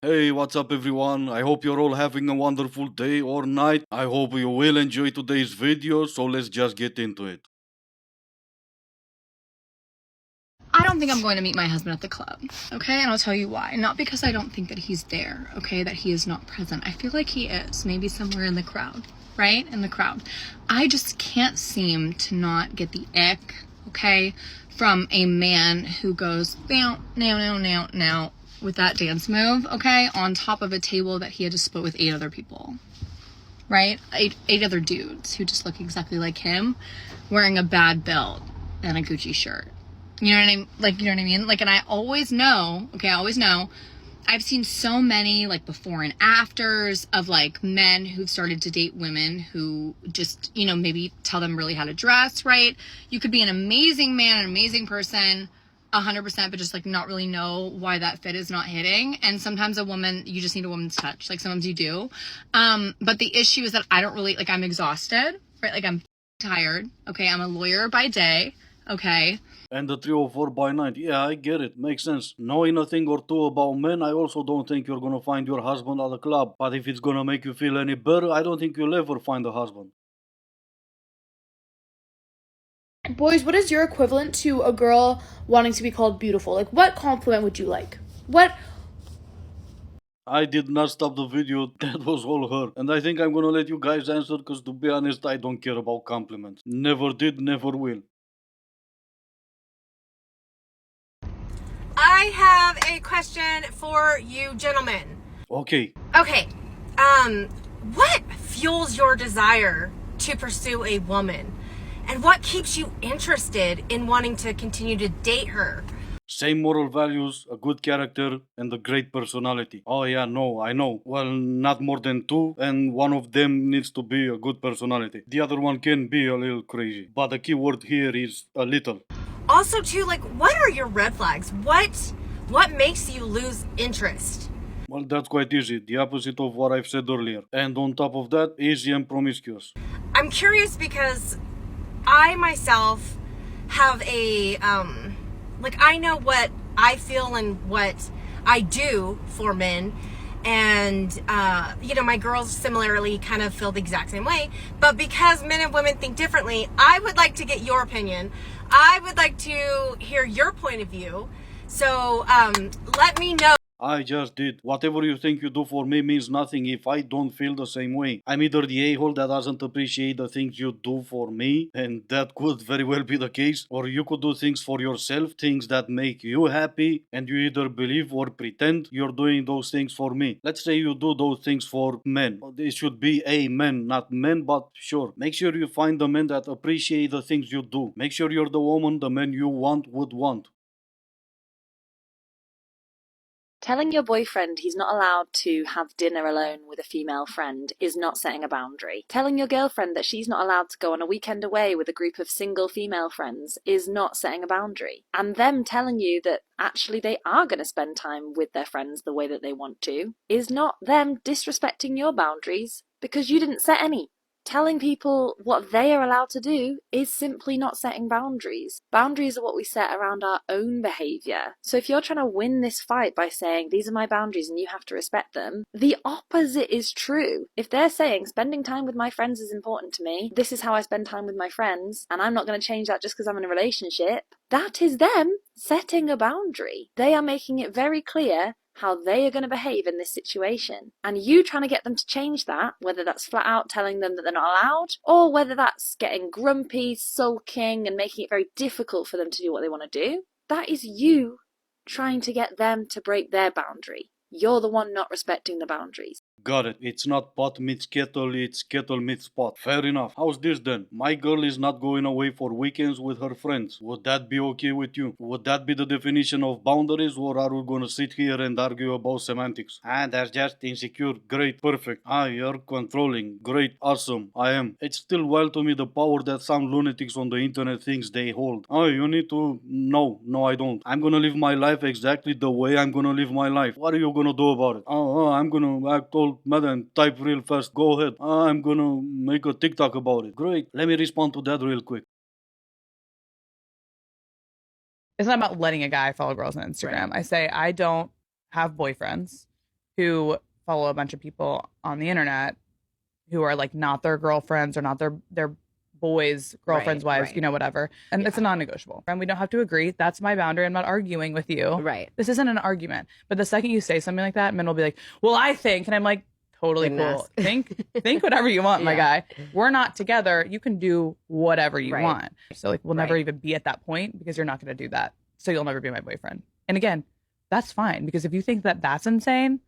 Hey, what's up everyone? I hope you're all having a wonderful day or night. I hope you will enjoy today's video, so let's just get into it. I don't think I'm going to meet my husband at the club, okay? And I'll tell you why. Not because I don't think that he's there, okay? That he is not present. I feel like he is, maybe somewhere in the crowd, right? In the crowd. I just can't seem to not get the ick, okay, from a man who goes, now, with that dance move, okay, on top of a table that he had to split with 8 other people, right? Eight other dudes who just look exactly like him, wearing a bad belt and a Gucci shirt. You know what I mean? You know what I mean? And I always know, I've seen so many, before and afters of, men who've started to date women who just, maybe tell them really how to dress, right? You could be an amazing man, an amazing person, 100%, but just, not really know why that fit is not hitting. And sometimes you just need a woman's touch. Sometimes you do. But the issue is that I don't really, I'm exhausted, right? I'm tired, okay? I'm a lawyer by day, okay? And the 304 by night, yeah, I get it, makes sense. Knowing a thing or two about men, I also don't think you're gonna find your husband at the club. But if it's gonna make you feel any better, I don't think you'll ever find a husband. Boys, what is your equivalent to a girl wanting to be called beautiful? What compliment would you like? What? I did not stop the video, that was all her. And I think I'm gonna let you guys answer, cause to be honest, I don't care about compliments. Never did, never will. I have a question for you gentlemen. Okay. Okay. What fuels your desire to pursue a woman? And what keeps you interested in wanting to continue to date her? Same moral values, a good character, and a great personality. Oh yeah, no, I know. Well, not more than two, and one of them needs to be a good personality. The other one can be a little crazy. But the key word here is a little. Also, too, what are your red flags? What makes you lose interest? Well, that's quite easy. The opposite of what I've said earlier. And on top of that, easy and promiscuous. I'm curious because I myself have I know what I feel and what I do for men. And, my girls similarly kind of feel the exact same way. But because men and women think differently, I would like to get your opinion. I would like to hear your point of view. So, let me know. I just did. Whatever you think you do for me means nothing if I don't feel the same way. I'm either the a-hole that doesn't appreciate the things you do for me, and that could very well be the case, or you could do things for yourself, things that make you happy, and you either believe or pretend you're doing those things for me. Let's say you do those things for men. It should be a men, not men, but sure. Make sure you find the men that appreciate the things you do. Make sure you're the woman the men you want would want. Telling your boyfriend he's not allowed to have dinner alone with a female friend is not setting a boundary. Telling your girlfriend that she's not allowed to go on a weekend away with a group of single female friends is not setting a boundary. And them telling you that actually they are going to spend time with their friends the way that they want to is not them disrespecting your boundaries because you didn't set any. Telling people what they are allowed to do is simply not setting boundaries. Boundaries are what we set around our own behaviour. So if you're trying to win this fight by saying, these are my boundaries and you have to respect them, the opposite is true. If they're saying, spending time with my friends is important to me, this is how I spend time with my friends, and I'm not going to change that just because I'm in a relationship, that is them setting a boundary. They are making it very clear how they are going to behave in this situation. And you trying to get them to change that, whether that's flat out telling them that they're not allowed, or whether that's getting grumpy, sulking, and making it very difficult for them to do what they want to do, that is you trying to get them to break their boundary. You're the one not respecting the boundaries. Got it. It's not pot meets kettle, it's kettle meets pot. Fair enough. How's this then? My girl is not going away for weekends with her friends. Would that be okay with you? Would that be the definition of boundaries, or are we gonna sit here and argue about semantics? That's just insecure. Great. Perfect. You're controlling. Great. Awesome. I am. It's still wild to me the power that some lunatics on the internet thinks they hold. You need to... No, I don't. I'm gonna live my life exactly the way I'm gonna live my life. What are you gonna do about it? I'm gonna act all mad and type real fast. Go ahead. I'm gonna make a TikTok about it. Great. Let me respond to that real quick. It's not about letting a guy follow girls on Instagram. Right. I say I don't have boyfriends. who follow a bunch of people on the internet who are like not their girlfriends or not their boys, girlfriends, Right, wives, right. you know, whatever. And it's a non-negotiable. And we don't have to agree. That's my boundary. I'm not arguing with you. Right. This isn't an argument. But the second you say something like that, men will be like, well, I think, and I'm like, totally Good cool. mess. Think whatever you want, my Yeah. guy. We're not together. You can do whatever you Right. want. So like we'll never Right. even be at that point because you're not going to do that. So you'll never be my boyfriend. And again, that's fine because if you think that that's insane,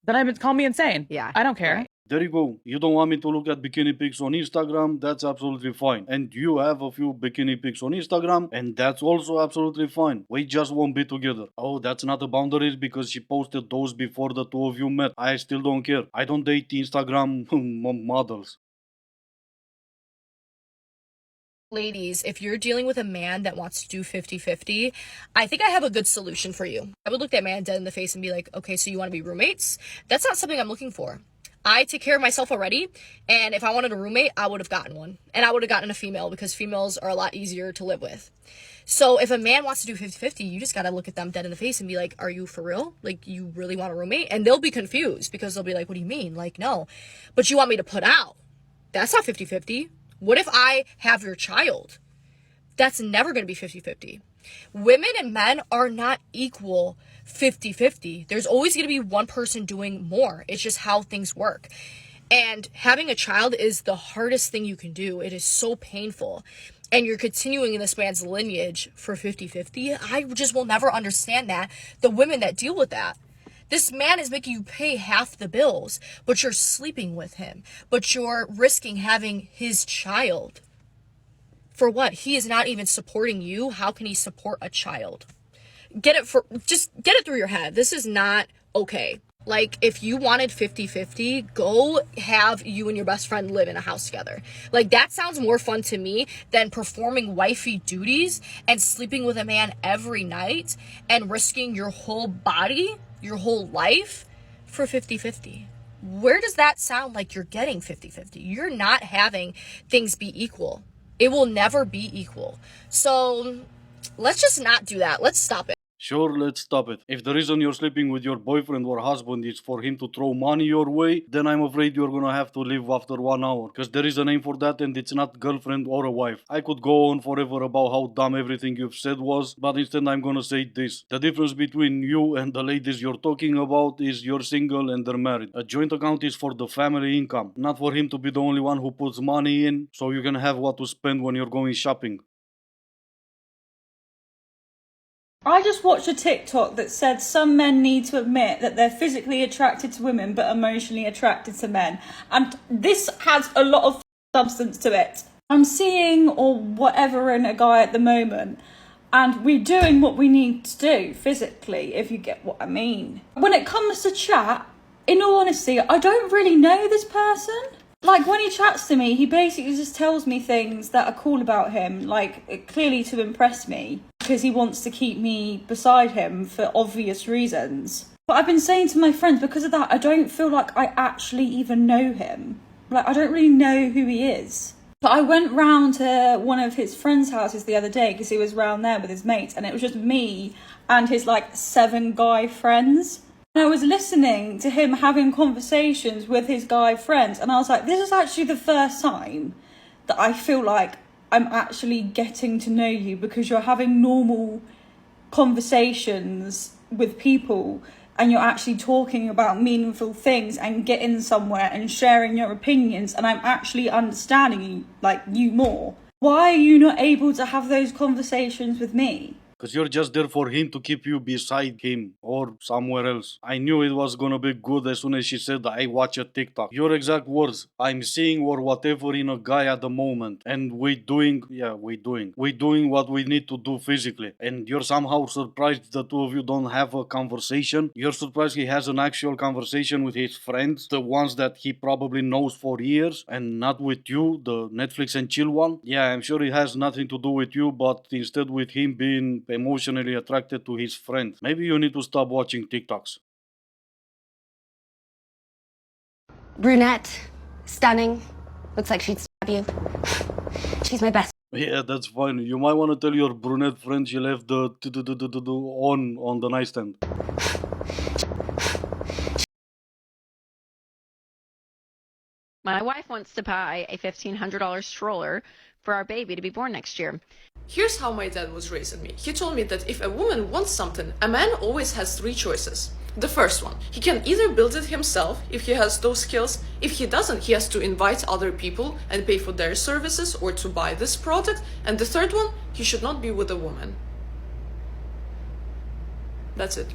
then call me insane. Yeah. I don't care. Right. There you go. You don't want me to look at bikini pics on Instagram? That's absolutely fine. And you have a few bikini pics on Instagram, and that's also absolutely fine. We just won't be together. Oh, that's not a boundary because she posted those before the two of you met. I still don't care. I don't date Instagram models. Ladies, if you're dealing with a man that wants to do 50-50, I think I have a good solution for you. I would look that man dead in the face and be like, okay, so you want to be roommates? That's not something I'm looking for. I take care of myself already, and if I wanted a roommate, I would have gotten one. And I would have gotten a female because females are a lot easier to live with. So if a man wants to do 50-50, you just got to look at them dead in the face and be like, are you for real? Like, you really want a roommate? And they'll be confused because they'll be like, what do you mean? Like, no. But you want me to put out? That's not 50-50. What if I have your child? That's never going to be 50-50. Women and men are not equal 50-50. There's always going to be one person doing more. It's just how things work. And having a child is the hardest thing you can do. It is so painful. And you're continuing in this man's lineage for 50-50. I just will never understand that. The women that deal with that. This man is making you pay half the bills, but you're sleeping with him. But you're risking having his child. For what? He is not even supporting you. How can he support a child? Just get it through your head. This is not okay. Like, if you wanted 50-50, go have you and your best friend live in a house together. Like, that sounds more fun to me than performing wifey duties and sleeping with a man every night and risking your whole body, your whole life for 50-50. Where does that sound like you're getting 50-50? You're not having things be equal. It will never be equal. So let's just not do that. Let's stop it. Sure, let's stop it. If the reason you're sleeping with your boyfriend or husband is for him to throw money your way, then I'm afraid you're gonna have to leave after 1 hour. Cause there is a name for that and it's not girlfriend or a wife. I could go on forever about how dumb everything you've said was, but instead I'm gonna say this. The difference between you and the ladies you're talking about is you're single and they're married. A joint account is for the family income, not for him to be the only one who puts money in, so you can have what to spend when you're going shopping. I just watched a TikTok that said some men need to admit that they're physically attracted to women but emotionally attracted to men. And this has a lot of substance to it. I'm seeing or whatever in a guy at the moment, and we're doing what we need to do physically, if you get what I mean. When it comes to chat, in all honesty, I don't really know this person. Like, when he chats to me, he basically just tells me things that are cool about him, like, clearly to impress me, because he wants to keep me beside him for obvious reasons. But I've been saying to my friends, because of that, I don't feel like I actually even know him. Like, I don't really know who he is. But I went round to one of his friends' houses the other day, because he was round there with his mates, and it was just me and his, 7 guy friends. And I was listening to him having conversations with his guy friends, and I was like, this is actually the first time that I feel like I'm actually getting to know you, because you're having normal conversations with people and you're actually talking about meaningful things and getting somewhere and sharing your opinions, and I'm actually understanding you more. Why are you not able to have those conversations with me? Cause you're just there for him to keep you beside him or somewhere else. I knew it was gonna be good as soon as she said I watch a TikTok. Your exact words, I'm seeing or whatever in a guy at the moment. And we're doing what we need to do physically. And you're somehow surprised the two of you don't have a conversation. You're surprised he has an actual conversation with his friends, the ones that he probably knows for years, and not with you, the Netflix and chill one. Yeah, I'm sure it has nothing to do with you, but instead with him being emotionally attracted to his friend. Maybe you need to stop watching TikToks. Brunette, stunning, looks like she'd stab you. She's my best. Yeah, that's fine. You might want to tell your brunette friend she left the on the nightstand. My wife wants to buy a $1,500 stroller for our baby to be born next year. Here's how my dad was raising me. He told me that if a woman wants something, a man always has three choices. The first one, he can either build it himself if he has those skills. If he doesn't, he has to invite other people and pay for their services or to buy this product. And the third one, he should not be with a woman. That's it.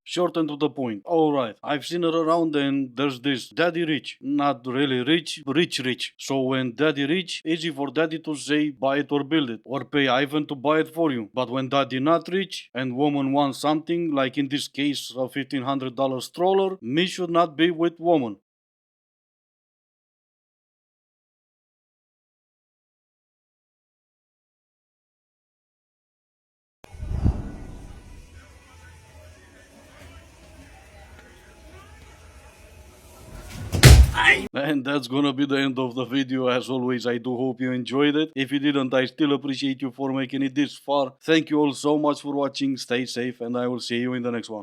Short and to the point. Alright, I've seen her around and there's this daddy rich. Not really rich, rich. So when daddy rich, easy for daddy to say buy it or build it, or pay Ivan to buy it for you. But when daddy not rich and woman wants something, like in this case a $1,500 stroller, me should not be with woman. And that's gonna be the end of the video. As always, I do hope you enjoyed it. If you didn't, I still appreciate you for making it this far. Thank you all so much for watching. Stay safe and I will see you in the next one.